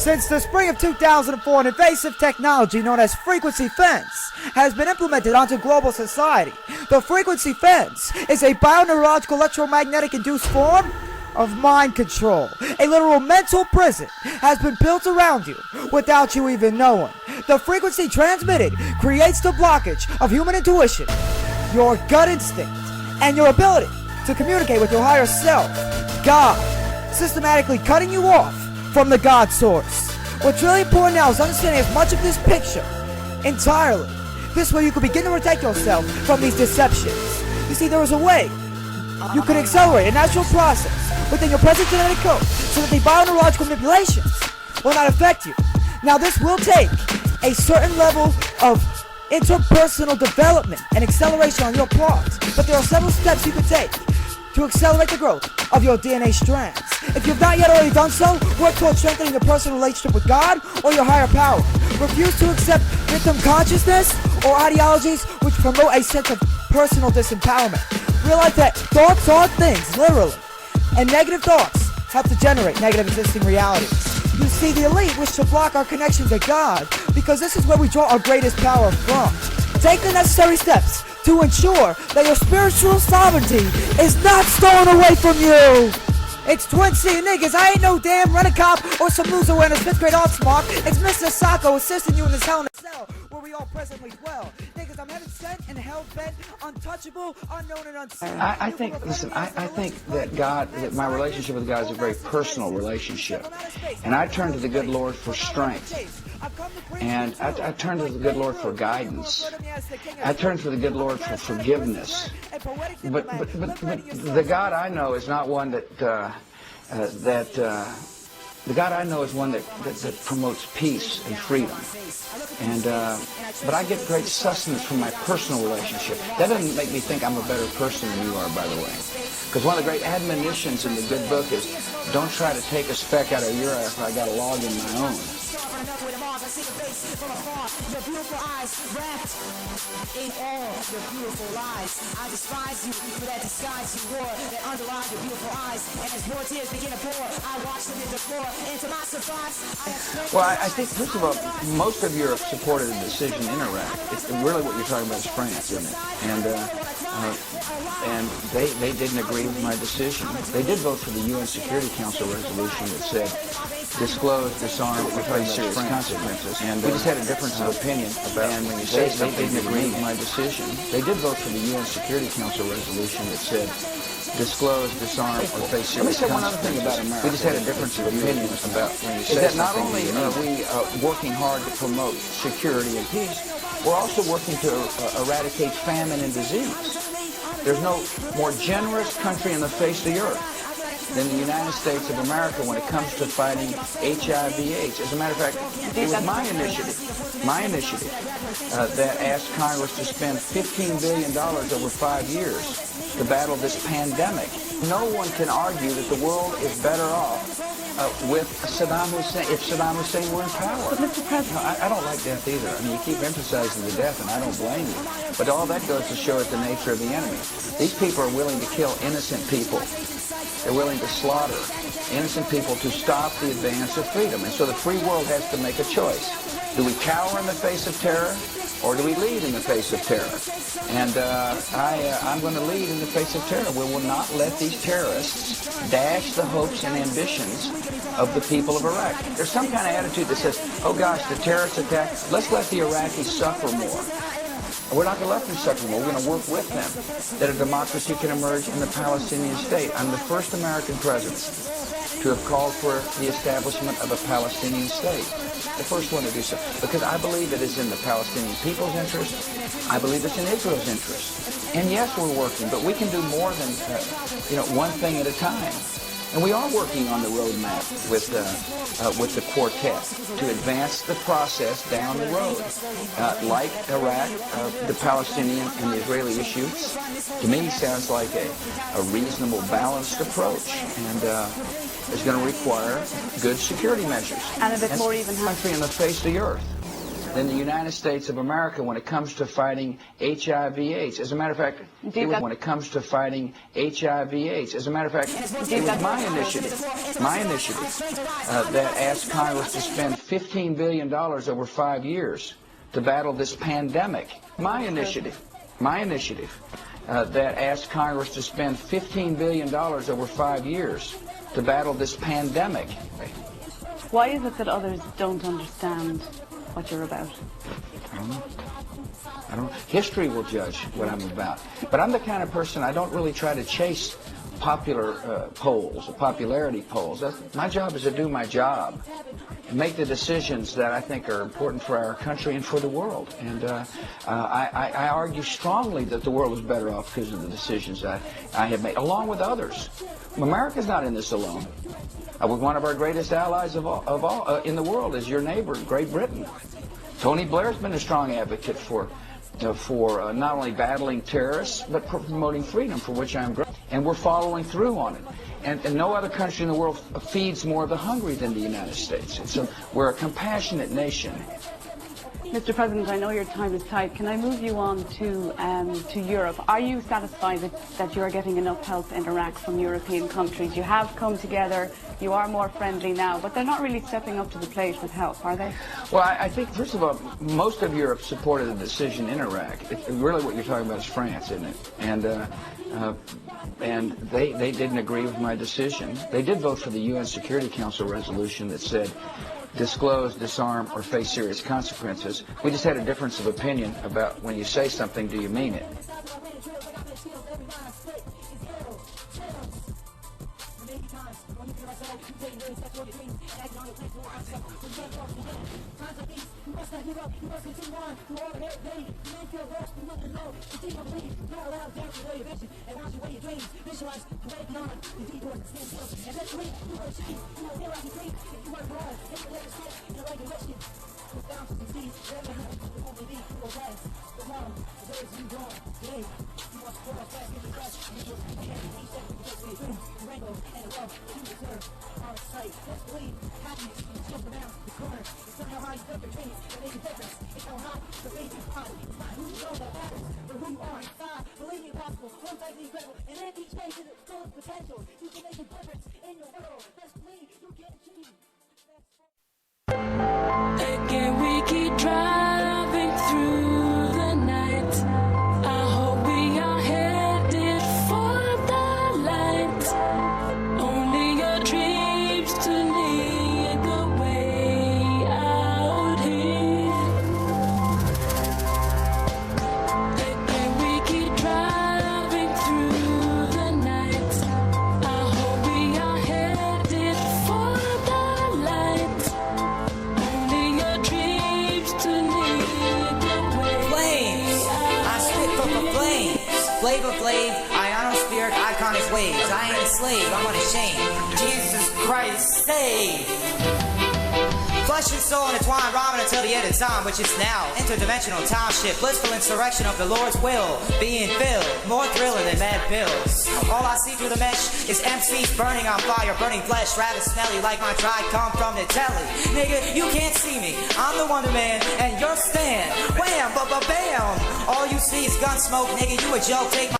Since the spring of 2004, an invasive technology known as frequency fence has been implemented onto global society. The frequency fence is a bioneurological electromagnetic induced form of mind control. A literal mental prison has been built around you without you even knowing. The frequency transmitted creates the blockage of human intuition, your gut instinct, and your ability to communicate with your higher self, God, systematically cutting you off from the God source. What's really important now is understanding as much of this picture entirely. This way you can begin to protect yourself from these deceptions. You see, there is a way you can accelerate a natural process within your present genetic code so that the bioneurological manipulations will not affect you. Now, this will take a certain level of interpersonal development and acceleration on your part, but there are several steps you can take to accelerate the growth of your DNA strands. If you've not yet already done so, work towards strengthening your personal relationship with God or your higher power. Refuse to accept victim consciousness or ideologies which promote a sense of personal disempowerment. Realize that thoughts are things, literally, and negative thoughts help to generate negative existing realities. You see, the elite wish to block our connection to God because this is where we draw our greatest power from. Take the necessary steps to ensure that your spiritual sovereignty is not stolen away from you. It's Twin C niggas. I ain't no damn rent-a-cop or some loser wearing a 5th grade art smock. It's Mr. Sacco assisting you in this hell in a cell where we all presently dwell. Niggas, I'm heaven sent and hell bent, untouchable, unknown and unseen. I think that that my relationship with God is a very personal relationship. And I turn to the good Lord for strength. And I turn to the good Lord for guidance. I turn to the good Lord for forgiveness. But the God I know is not one the God I know is one that promotes peace and freedom. And but I get great sustenance from my personal relationship. That doesn't make me think I'm a better person than you are, by the way. Because one of the great admonitions in the good book is, don't try to take a speck out of your eye if I got a log in my own. Your beautiful eyes wrapped in all your beautiful lies. I despise you for that disguise you wore that underlied your beautiful eyes. And as more tears begin to pour, I watch them in the floor. And to my surprise, well, I think, first of all, most of you have supported a decision in Iraq. It's really what you're talking about is France, isn't it? And they didn't agree with my decision. They did vote for the UN Security Council resolution that said, disclose, disarm, replace serious consequences. And we just had a difference of opinion about when you say they didn't agree with my decision. They did vote for the UN Security Council resolution that said, disclose, disarm, or face serious consequences. Let me say one other thing about America. We just had a difference of opinion about when you say that not only are we working hard to promote security and peace, we're also working to eradicate famine and disease. There's no more generous country on the face of the earth than the United States of America when it comes to fighting HIV/AIDS. As a matter of fact, it was my initiative that asked Congress to spend $15 billion over 5 years to battle this pandemic. No one can argue that the world is better off with Saddam Hussein, if Saddam Hussein were in power. But Mr. President, I don't like death either. I mean, you keep emphasizing the death, and I don't blame you. But all that goes to show us the nature of the enemy. These people are willing to kill innocent people. They're willing to slaughter innocent people to stop the advance of freedom. And so the free world has to make a choice. Do we cower in the face of terror, or do we lead in the face of terror? And I'm going to lead in the face of terror. We will not let these terrorists dash the hopes and ambitions of the people of Iraq. There's some kind of attitude that says, oh gosh, the terrorist attack, let's let the Iraqis suffer more. We're not going to let them suffer more. We're going to work with them that a democracy can emerge in the Palestinian state. I'm the first American president to have called for the establishment of a Palestinian state. The first one to do so. Because I believe it is in the Palestinian people's interest. I believe it's in Israel's interest. And yes, we're working, but we can do more than one thing at a time. And we are working on the roadmap with the quartet to advance the process down the road. Like Iraq, the Palestinian and the Israeli issue, to me sounds like a reasonable, balanced approach. And it's going to require good security measures. And a bit more even. Country on the face of the earth. than the United States of America when it comes to fighting HIV/AIDS. As a matter of fact, when it comes to fighting HIV/AIDS. As a matter of fact, it was my initiative that asked Congress to spend $15 billion over 5 years to battle this pandemic. My initiative that asked Congress to spend $15 billion over 5 years to battle this pandemic. Why is it that others don't understand what you're about? I don't know. History will judge what I'm about. But I'm the kind of person, I don't really try to chase popular polls, or popularity polls. My job is to do my job and make the decisions that I think are important for our country and for the world. And I argue strongly that the world is better off because of the decisions I have made, along with others. America's not in this alone. One of our greatest allies of all in the world is your neighbor, Great Britain. Tony Blair's been a strong advocate for not only battling terrorists, but promoting freedom, for which I'm grateful. And we're following through on it. And no other country in the world feeds more of the hungry than the United States. And so we're a compassionate nation. Mr. President, I know your time is tight. Can I move you on to Europe? Are you satisfied that you are getting enough help in Iraq from European countries? You have come together, you are more friendly now, but they're not really stepping up to the plate with help, are they? Well, I think, first of all, most of Europe supported the decision in Iraq. Really what you're talking about is France, isn't it? And they didn't agree with my decision. They did vote for the UN Security Council resolution that said, disclose, disarm, or face serious consequences. We just had a difference of opinion about when you say something, do you mean it? Again, we keep driving through the night. I hope we are headed for the light. Only your dreams to lead the way out here. Again, we keep driving through the night. I hope we are headed for the light. Flavor Flav, ionosphere, iconic waves. I ain't a slave, I'm unashamed. Jesus Christ, save! Flesh and soul intertwined, rhyming until the end of time, which is now. Interdimensional township, blissful insurrection of the Lord's will, being filled, more thrilling than mad pills. All I see through the mesh is MCs burning on fire, burning flesh, rather smelly like my dry come from the telly. Nigga, you can't see me, I'm the Wonder Man, and you're Stan. Wham, ba-ba-bam! All you see is gun smoke, nigga, you a joke, take my